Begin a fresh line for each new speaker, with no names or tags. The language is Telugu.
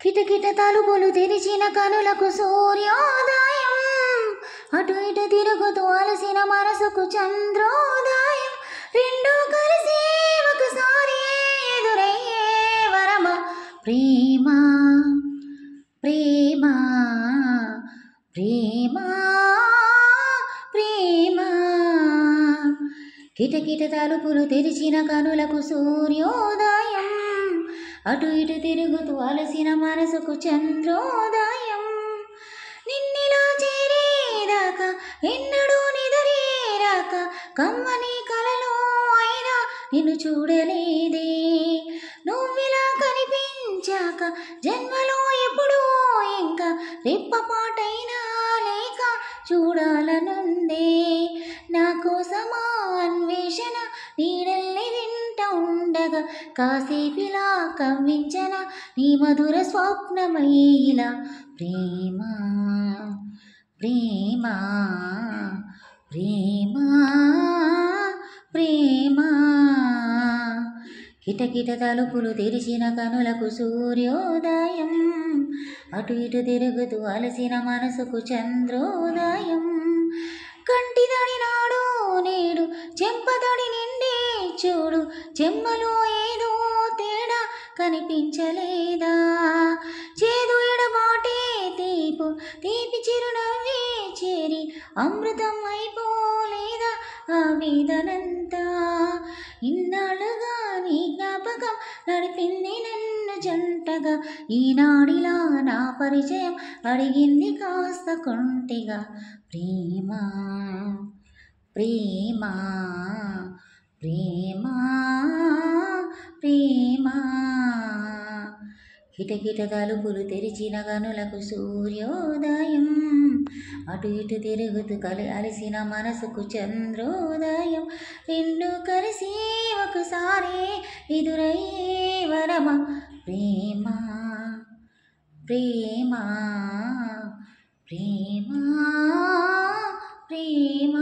కిటకిట తలుపులు తెరిచిన కనులకు సూర్యోదయం, అటు ఇటు తిరుగుతూ అలసిన మనసుకు చంద్రోదయం, రెండు కలిసి ఒకసారి ఎదురయ్యే వరమ ప్రేమ ప్రేమ ప్రేమ ప్రేమ. కిటకిట తలుపులు తెరిచిన కనులకు సూర్యోదయం, అటు ఇటు తిరుగుతూ అలసిన మనసుకు చంద్రోదయం, నిన్నిలా చేరేదాకా ఎన్నడూ నిదరేరాక కమ్మని కలలో అయినా నిన్ను చూడలేదే, నువ్విలా కనిపించాక జన్మలో ఎప్పుడూ ఇంకా రెప్పపాటైనా లేక చూడాలనుందే, నా కోసమా అన్వేషణ నీడల్ని వింట ఉండగా కాసేపిలా కవ్వించన నీ మధుర స్వప్నమయ్యేలా ప్రేమ ప్రేమ ప్రేమ ప్రేమ. కిటకిట తలుపులు తెరిచిన కనులకు సూర్యోదయం, అటు ఇటు తిరుగుతూ అలసిన మనసుకు చంద్రోదయం, కంటిదడి నాడు నేడు చెంపదడి నిండే చూడు, చెమ్మలో ఏదో తేడా కనిపించలేదా, చేదు ఎడబాటే తీపు తీపి చిరునవ్వే చేరి అమృతం అయిపోలేదా ఆ వేదనంతా, ఇన్నాళ్ళుగా నీ జ్ఞాపకం నడిపింది నన్ను జంటగా, ఈనాడిలా నా పరిచయం అడిగింది కాస్త కొంటిగా ప్రేమ ప్రేమ ప్రేమ ప్రేమ. కిటకిట తలుపులు తెరిచిన కనులకు సూర్యోదయం, అటు ఇటు తిరుగుతూ అలసిన మనసుకు చంద్రోదయం, రెండు కలిసి ఒకసారి ఎదురయ్యే వరమ ప్రేమ ప్రేమ ప్రేమ ప్రేమ.